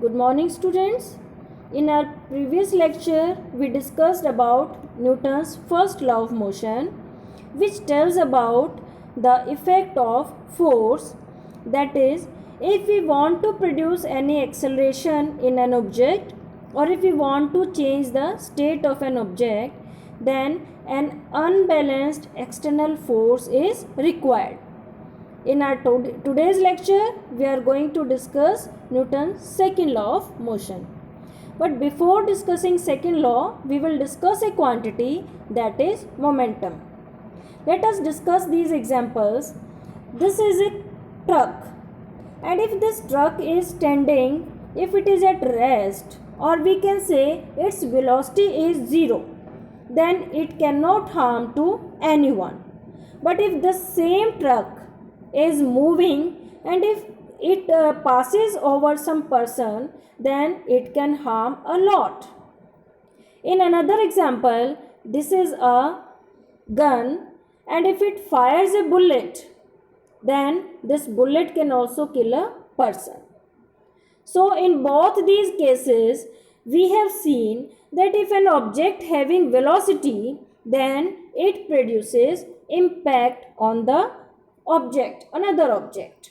Good morning, students. In our previous lecture, we discussed about Newton's first law of motion, which tells about the effect of force. That is, if we want to produce any acceleration in an object, or if we want to change the state of an object, then an unbalanced external force is required. In our today's lecture, we are going to discuss Newton's second law of motion. But before discussing second law, we will discuss a quantity, that is momentum. Let us discuss these examples. This is a truck, and if this truck is standing, if it is at rest, or we can say its velocity is 0, then it cannot harm to anyone. But if the same truck is moving and if it passes over some person, then it can harm a lot. In another example, this is a gun, and if it fires a bullet, then this bullet can also kill a person. So in both these cases, we have seen that if an object having velocity, then it produces impact on the object, another object.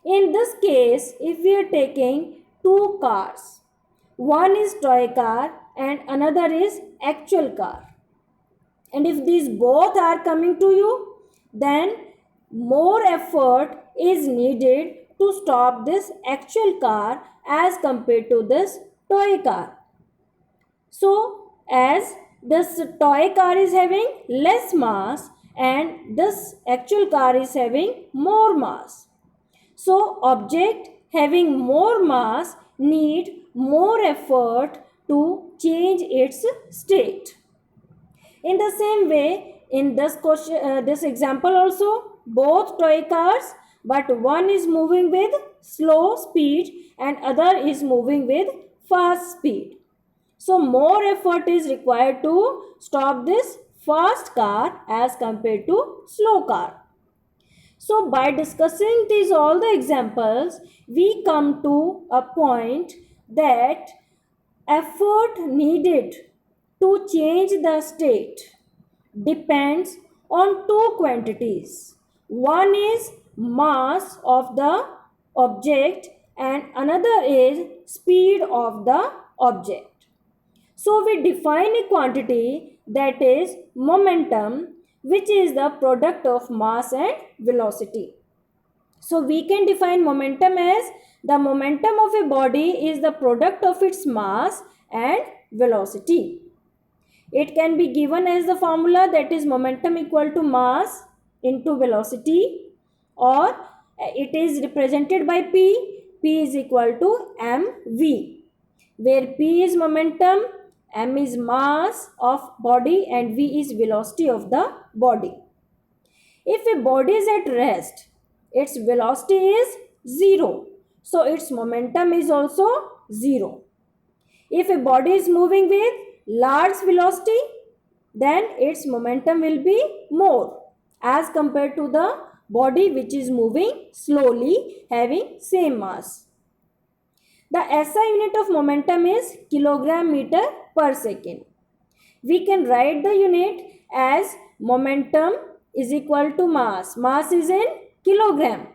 In this case, if we are taking two cars, one is toy car and another is actual car, and if these both are coming to you, then more effort is needed to stop this actual car as compared to this toy car. So as this toy car is having less mass and this actual car is having more mass, so object having more mass need more effort to change its state. In the same way, in this example also, both toy cars, but one is moving with slow speed and other is moving with fast speed. So more effort is required to stop this fast car as compared to slow car. So by discussing these all the examples, we come to a point that effort needed to change the state depends on two quantities. One is mass of the object and another is speed of the object. So we define a quantity, that is momentum, which is the product of mass and velocity. So we can define momentum as the momentum of a body is the product of its mass and velocity. It can be given as the formula, that is momentum equal to mass into velocity, or it is represented by P. P is equal to mv, where P is momentum, m is mass of body and v is velocity of the body. If a body is at rest, its velocity is 0, so its momentum is also 0. If a body is moving with large velocity, then its momentum will be more as compared to the body which is moving slowly having same mass. The SI unit of momentum is kilogram meter per second. We can write the unit as momentum is equal to mass. Mass is in kilogram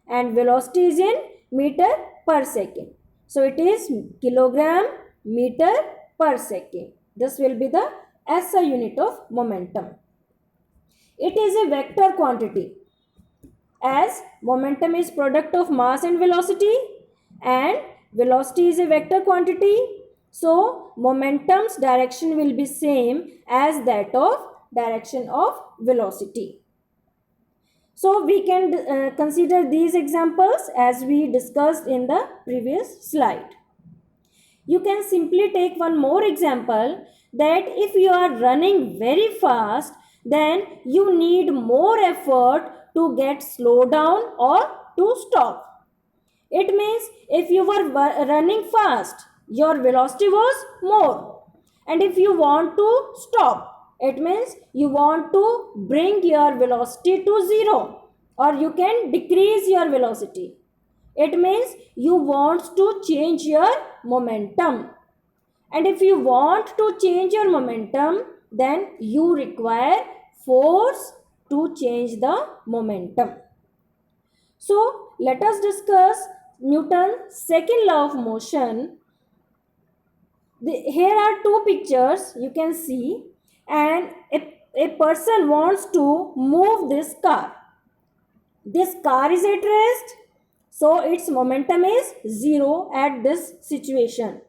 and velocity is in meter per second. So it is kilogram meter per second. This will be the SI unit of momentum. It is a vector quantity, as momentum is product of mass and velocity and velocity is a vector quantity. So momentum's direction will be same as that of direction of velocity. So we can consider these examples as we discussed in the previous slide. You can simply take one more example, that if you are running very fast, then you need more effort to get slow down or to stop. It means if you were running fast, your velocity was more, and if you want to stop, it means you want to bring your velocity to 0, or you can decrease your velocity. it means you want to change your momentum. And if you want to change your momentum, then you require force to change the momentum. So let us discuss Newton's second law of motion. Here are two pictures you can see, and a person wants to move this car. This car is at rest, so its momentum is 0 at this situation.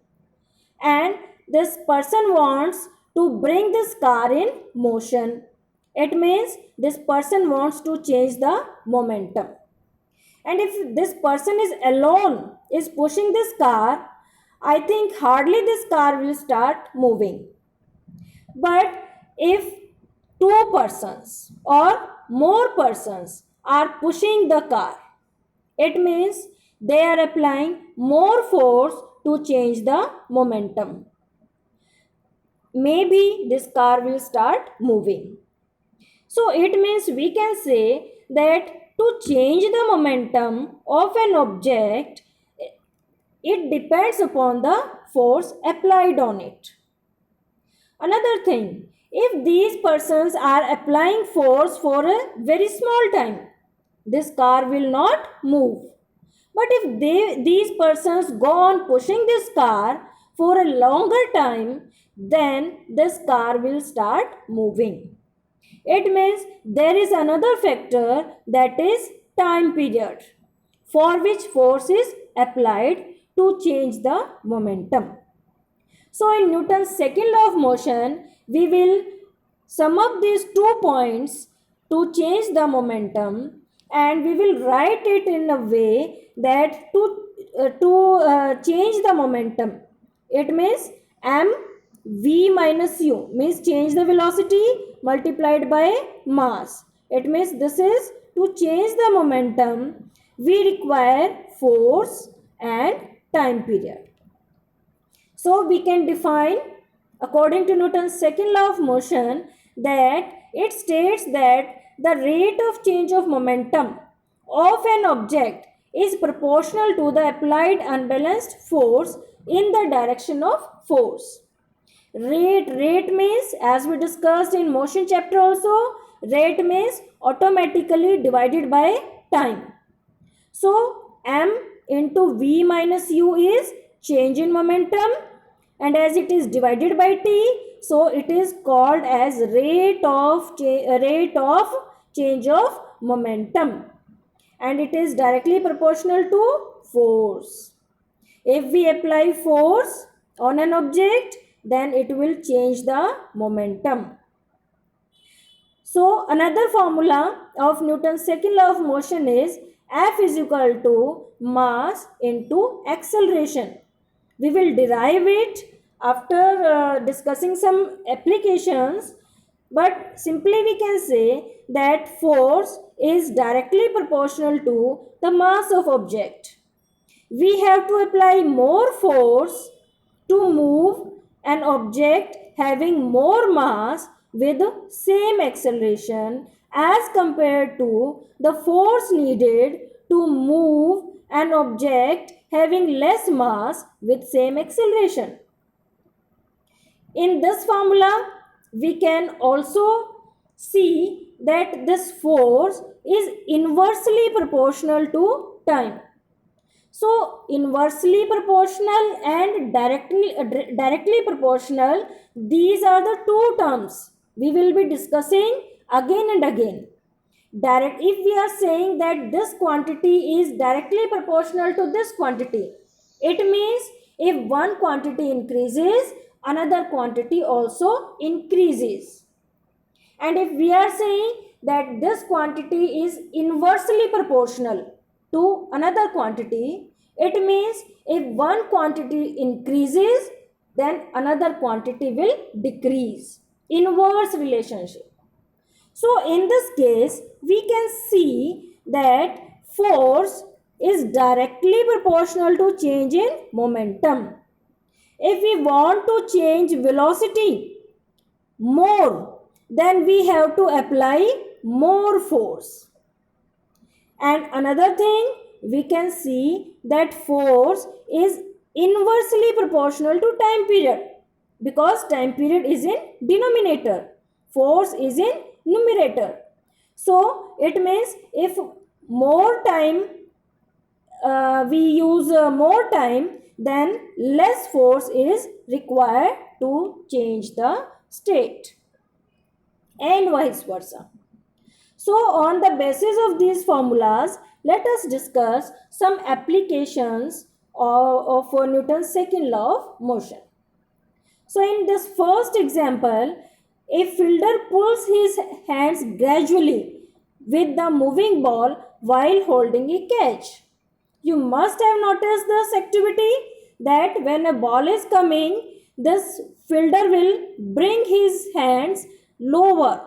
And this person wants to bring this car in motion. It means this person wants to change the momentum. And if this person is alone, is pushing this car, I think hardly this car will start moving. But if two persons or more persons are pushing the car, it means they are applying more force to change the momentum. Maybe this car will start moving. So it means we can say that to change the momentum of an object, it depends upon the force applied on it. Another thing, if these persons are applying force for a very small time, this car will not move. But if these persons go on pushing this car for a longer time, then this car will start moving. It means there is another factor, that is time period, for which force is applied to change the momentum. So in Newton's second law of motion, we will sum up these 2 points to change the momentum, and we will write it in a way that to change the momentum, it means mv minus u, means change the velocity multiplied by mass. It means this is to change the momentum we require force and time period. So we can define, according to Newton's second law of motion, that it states that the rate of change of momentum of an object is proportional to the applied unbalanced force in the direction of force. Rate means, as we discussed in motion chapter also, rate means automatically divided by time. So m into v minus u is change in momentum, and as it is divided by t, so it is called as rate of change of momentum, and it is directly proportional to force. If we apply force on an object, then it will change the momentum. So another formula of Newton's second law of motion is F is equal to mass into acceleration. We will derive it after discussing some applications, but simply we can say that force is directly proportional to the mass of object. We have to apply more force to move an object having more mass with same acceleration as compared to the force needed to move an object having less mass with same acceleration. In this formula, we can also see that this force is inversely proportional to time. So inversely proportional and directly proportional, these are the two terms we will be discussing again and again. If we are saying that this quantity is directly proportional to this quantity, it means if one quantity increases, another quantity also increases. And if we are saying that this quantity is inversely proportional to another quantity, it means if one quantity increases, then another quantity will decrease. Inverse relationship. So in this case, we can see that force is directly proportional to change in momentum. If we want to change velocity more, then we have to apply more force. And another thing, we can see that force is inversely proportional to time period, because time period is in denominator, force is in numerator. So it means if more time we use more time, then less force is required to change the state, and vice versa. So on the basis of these formulas, let us discuss some applications of Newton's second law of motion. So in this first example, a fielder pulls his hands gradually with the moving ball while holding a catch. You must have noticed this activity, that when a ball is coming, this fielder will bring his hands lower.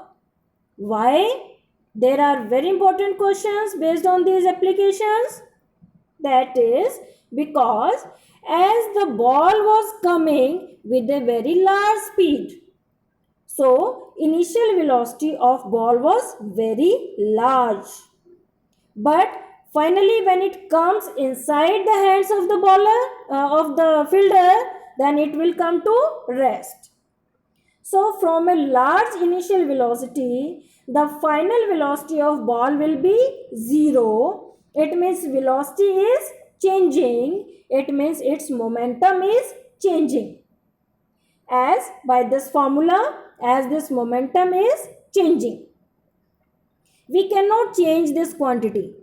Why? There are very important questions based on these applications. That is because as the ball was coming with a very large speed, so initial velocity of ball was very large. But finally when it comes inside the hands of the of the fielder, then it will come to rest. So from a large initial velocity, the final velocity of ball will be 0. It means velocity is changing. It means its momentum is changing. As by this formula, as this momentum is changing, we cannot change this quantity.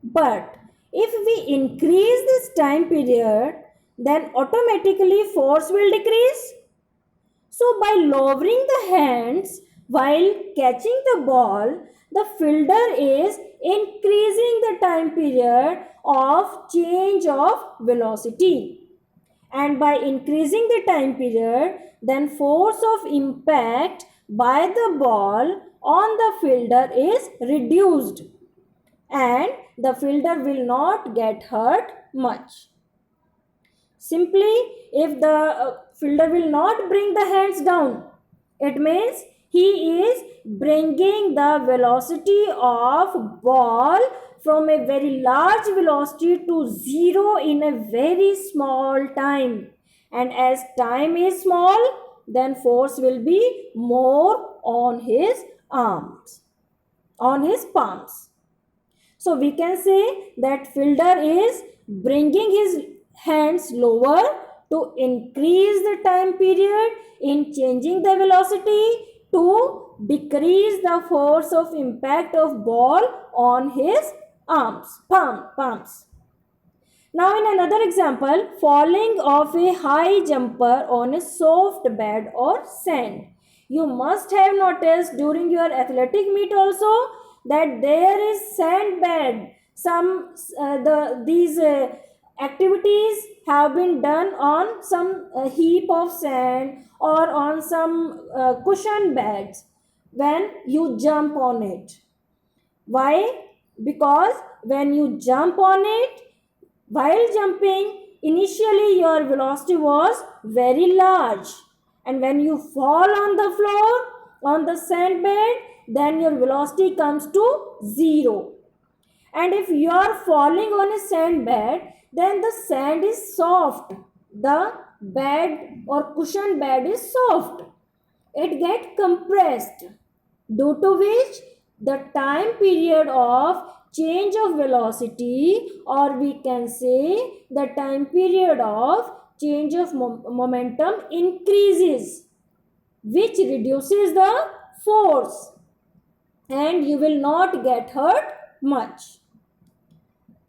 But if we increase this time period, then automatically force will decrease. So by lowering the hands while catching the ball, the fielder is increasing the time period of change of velocity. And by increasing the time period, then force of impact by the ball on the fielder is reduced, and the fielder will not get hurt much. Simply, if the fielder will not bring the hands down, it means he is bringing the velocity of ball from a very large velocity to 0 in a very small time. And as time is small, then force will be more on his arms, on his palms. So we can say that fielder is bringing his hands lower to increase the time period in changing the velocity, to decrease the force of impact of ball on his palms. Now in another example, falling off a high jumper on a soft bed or sand. You must have noticed during your athletic meet also that there is sand bed. These activities have been done on some heap of sand or on some cushion beds when you jump on it. Why? Because when you jump on it, while jumping, initially your velocity was very large, and when you fall on the floor, on the sand bed, then your velocity comes to 0. And if you are falling on a sand bed, then the sand is soft. The bed or cushion bed is soft. It gets compressed, due to which the time period of change of velocity, or we can say the time period of change of momentum increases, which reduces the force, and you will not get hurt much.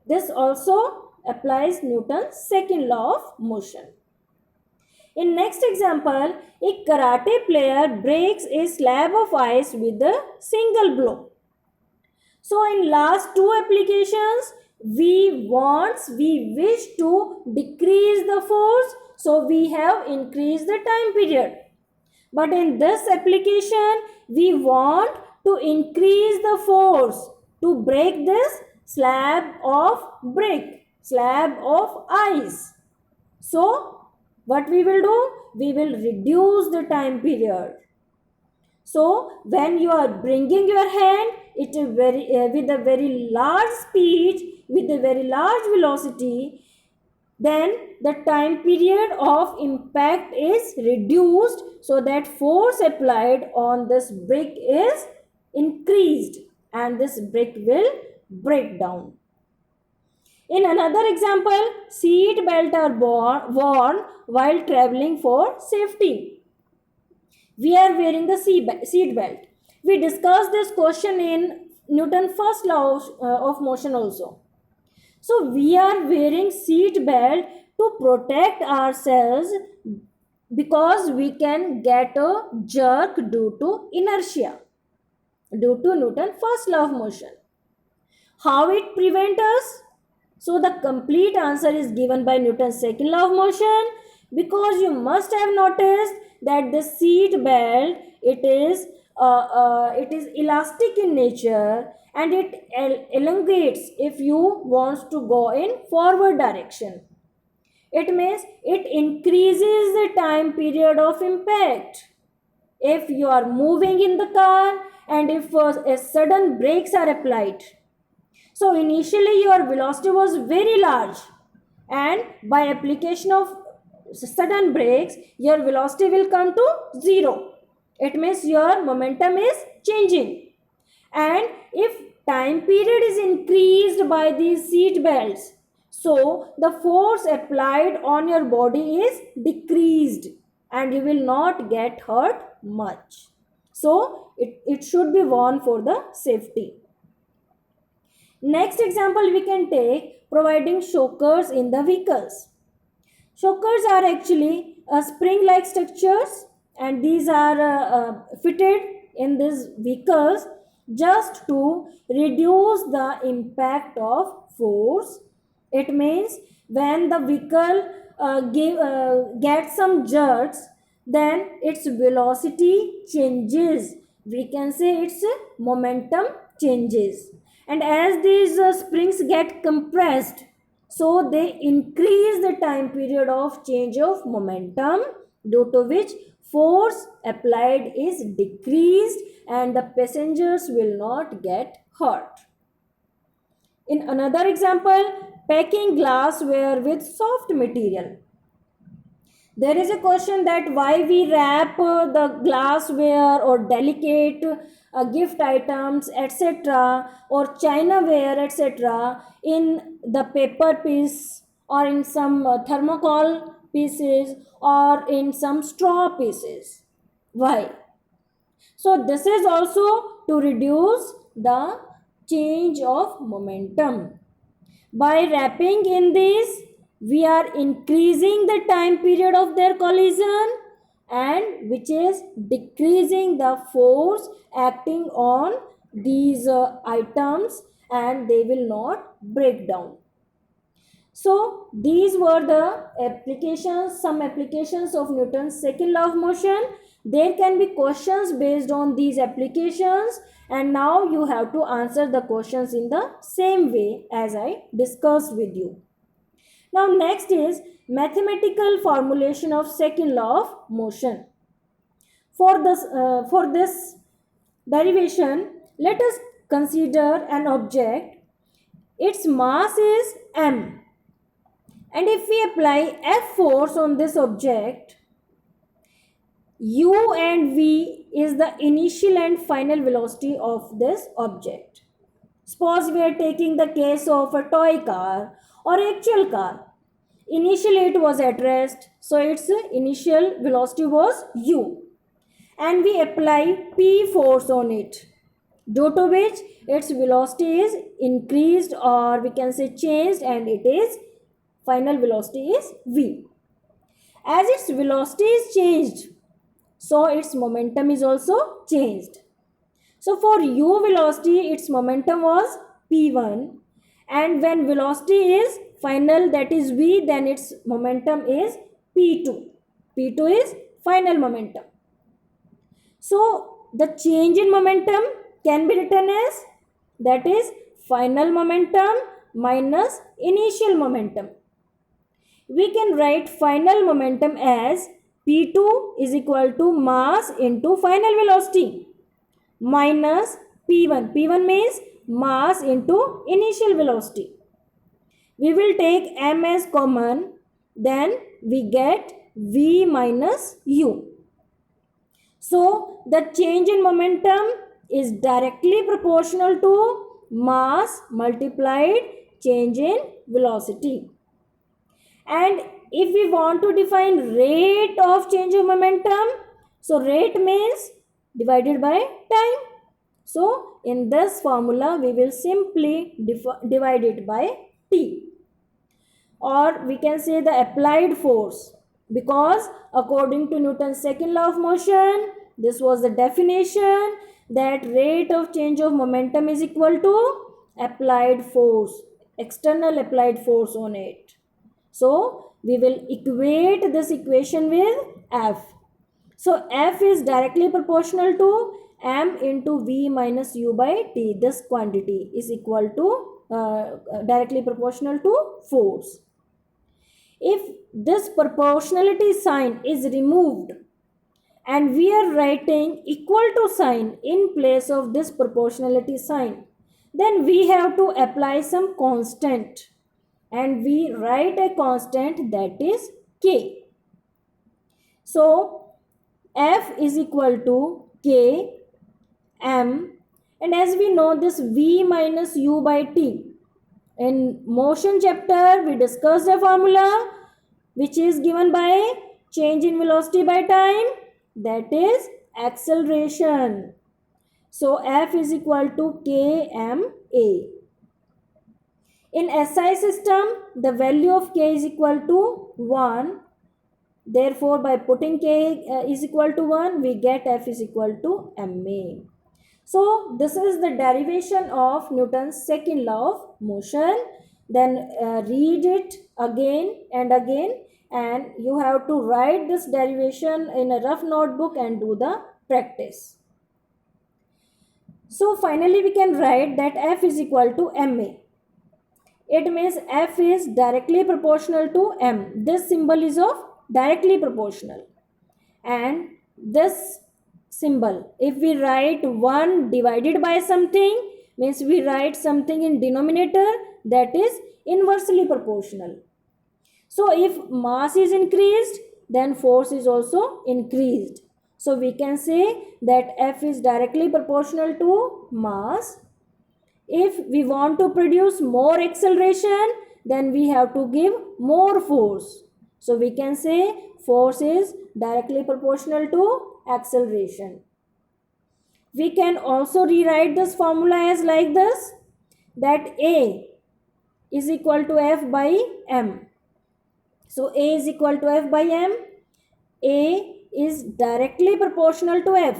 This also applies Newton's second law of motion. In next example, a karate player breaks a slab of ice with a single blow. So in last two applications, we wish to decrease the force, so we have increased the time period. But in this application, we want to increase the force to break this slab of ice. So what we will do? We will reduce the time period. So when you are bringing your hand, it is very with a very large speed, with a very large velocity, then the time period of impact is reduced, so that force applied on this brick is increased and this brick will break down. In another example, seat belt are worn while traveling for safety. We are wearing the seat belt. We discussed this question in Newton's first law of motion also. So we are wearing seat belt to protect ourselves because we can get a jerk due to inertia, due to Newton's first law of motion. How it prevents us? So the complete answer is given by Newton's second law of motion, because you must have noticed that the seat belt, it is elastic in nature and it elongates if you want to go in forward direction. It means it increases the time period of impact. If you are moving in the car and if a sudden brakes are applied, so initially your velocity was very large, and by application of sudden brakes your velocity will come to zero. It means your momentum is changing, and if time period is increased by these seat belts, so the force applied on your body is decreased and you will not get hurt much. So it should be worn for the safety. Next example we can take providing shockers in the vehicles. Shockers are actually spring-like structures, and these are fitted in these vehicles just to reduce the impact of force. It means when the vehicle gets some jerks, then its velocity changes. We can say its momentum changes. And as these springs get compressed, so they increase the time period of change of momentum, due to which force applied is decreased and the passengers will not get hurt. In another example, packing glassware with soft material. There is a question that why we wrap the glassware or delicate gift items, etc., or chinaware, etc., in the paper piece or in some thermocol pieces or in some straw pieces. Why? So this is also to reduce the change of momentum. By wrapping in this, we are increasing the time period of their collision, and which is decreasing the force acting on these items, and they will not break down. So these were the applications, some applications of Newton's second law of motion. There can be questions based on these applications, and now you have to answer the questions in the same way as I discussed with you. Now next is mathematical formulation of second law of motion. For this derivation, let us consider an object. Its mass is m, and if we apply F force on this object, u and v is the initial and final velocity of this object. Suppose we are taking the case of a toy car or actual car. Initially it was at rest, so its initial velocity was u, and we apply P force on it, due to which its velocity is increased, or we can say changed, and it is final velocity is v. As its velocity is changed, so its momentum is also changed. So for u velocity, its momentum was p1, and when velocity is final, that is v, then its momentum is p2. p2 is final momentum. So the change in momentum can be written as, that is final momentum minus initial momentum. We can write final momentum as P2 is equal to mass into final velocity minus P1. P1 means mass into initial velocity. We will take m as common, then we get v minus u. So the change in momentum is directly proportional to mass multiplied change in velocity. And if we want to define rate of change of momentum, so rate means divided by time. So in this formula we will simply divide it by t. Or we can say the applied force, because according to Newton's second law of motion, this was the definition that rate of change of momentum is equal to applied force, external applied force on it. So we will equate this equation with F. So F is directly proportional to m into v minus u by t. This quantity is equal to directly proportional to force. If this proportionality sign is removed and we are writing equal to sign in place of this proportionality sign, then we have to apply some constant, and we write a constant that is k. So F is equal to k m, and as we know this v minus u by t, in motion chapter we discussed a formula which is given by change in velocity by time, that is acceleration. So F is equal to kma. In SI system the value of k is equal to 1. Therefore by putting k is equal to 1, we get F is equal to ma. So this is the derivation of Newton's second law of motion. Then read it again and again, and you have to write this derivation in a rough notebook and do the practice. So finally we can write that F is equal to ma. It means F is directly proportional to m. This symbol is of directly proportional, and this symbol, if we write 1 divided by something, means we write something in denominator, that is inversely proportional. So if mass is increased, then force is also increased. So we can say that F is directly proportional to mass. If we want to produce more acceleration, then we have to give more force. So we can say force is directly proportional to acceleration. We can also rewrite this formula as like this, that A is equal to F by m. So A is equal to F by m. A is directly proportional to F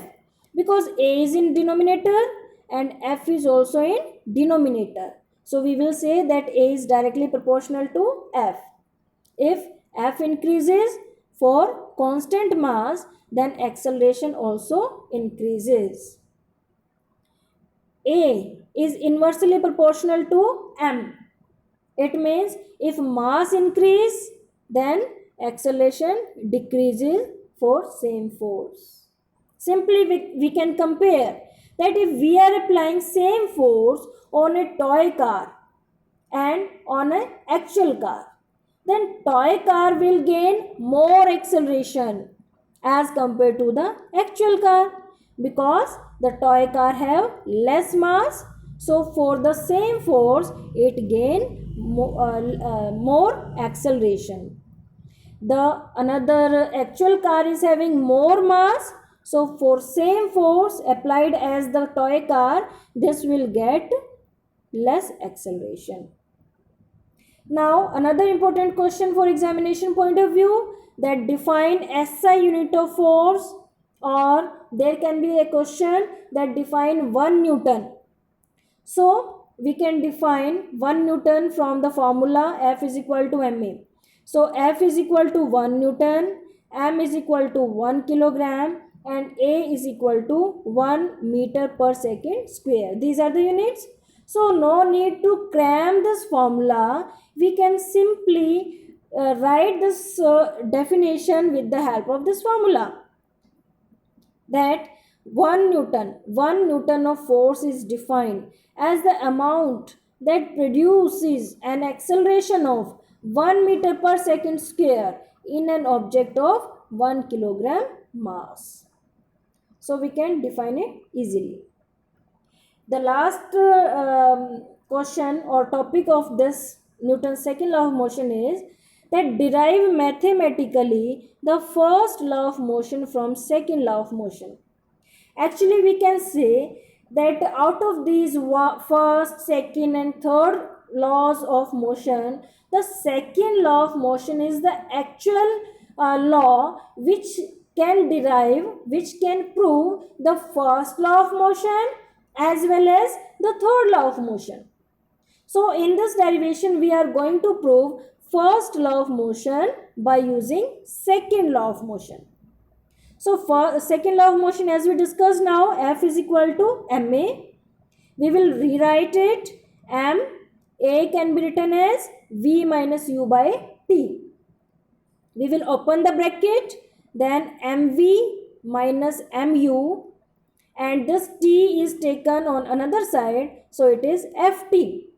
because A is in denominator and F is also in denominator. So we will say that A is directly proportional to F. If F increases for constant mass, then acceleration also increases. A is inversely proportional to m. It means if mass increase, then acceleration decreases for same force. Simply we can compare that if we are applying same force on a toy car and on an actual car, then toy car will gain more acceleration as compared to the actual car, because the toy car have less mass. So for the same force it gain more acceleration. The another actual car is having more mass, so for same force applied as the toy car, this will get less acceleration. Now another important question for examination point of view, that define SI unit of force, or there can be a question that define 1 Newton. So we can define 1 Newton from the formula F is equal to ma. So F is equal to 1 Newton, m is equal to 1 kilogram, and A is equal to 1 meter per second square. These are the units. So no need to cram this formula. We can simply write this definition with the help of this formula, that 1 Newton of force is defined as the amount that produces an acceleration of 1 meter per second square in an object of 1 kilogram mass. So we can define it easily. The last question or topic of this Newton's second law of motion is that derive mathematically the first law of motion from second law of motion. Actually, we can say that out of these first, second, and third laws of motion, the second law of motion is the actual law which can derive, which can prove the first law of motion as well as the third law of motion. So, in this derivation, we are going to prove first law of motion by using second law of motion. So for second law of motion, as we discussed now, F is equal to ma. We will rewrite it. A can be written as V minus U by T. We will open the bracket, then mv minus mu, and this T is taken on another side, so it is Ft.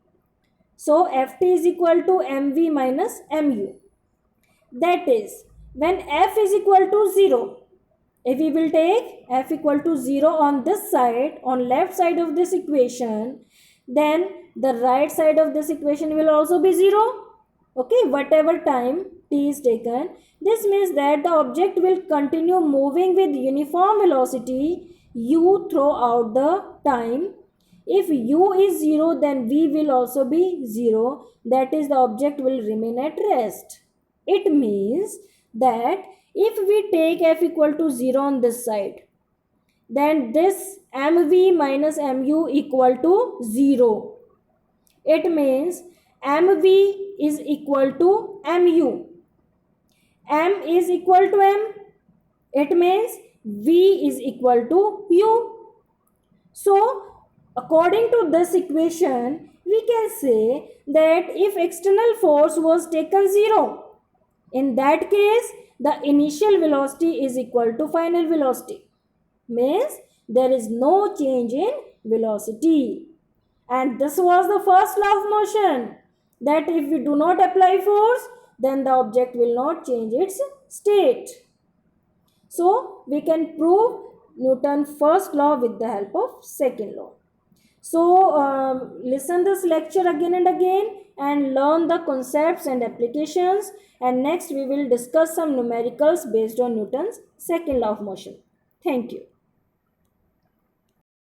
So Ft is equal to mv minus mu. That is, when F is equal to 0, if we will take F equal to 0 on this side, on left side of this equation, then the right side of this equation will also be 0. Okay, whatever time T is taken. This means that the object will continue moving with uniform velocity u throughout the time. If u is 0, then v will also be 0. That is, the object will remain at rest. It means that if we take F equal to 0 on this side, then this mv minus mu equal to 0. It means mv is equal to mu. M is equal to m. It means v is equal to u. So, according to this equation, we can say that if external force was taken 0, in that case, the initial velocity is equal to final velocity. Means there is no change in velocity. And this was the first law of motion, that if we do not apply force, then the object will not change its state. So we can prove Newton's first law with the help of second law. So listen this lecture again and again and learn the concepts and applications, and next we will discuss some numericals based on Newton's second law of motion. Thank you.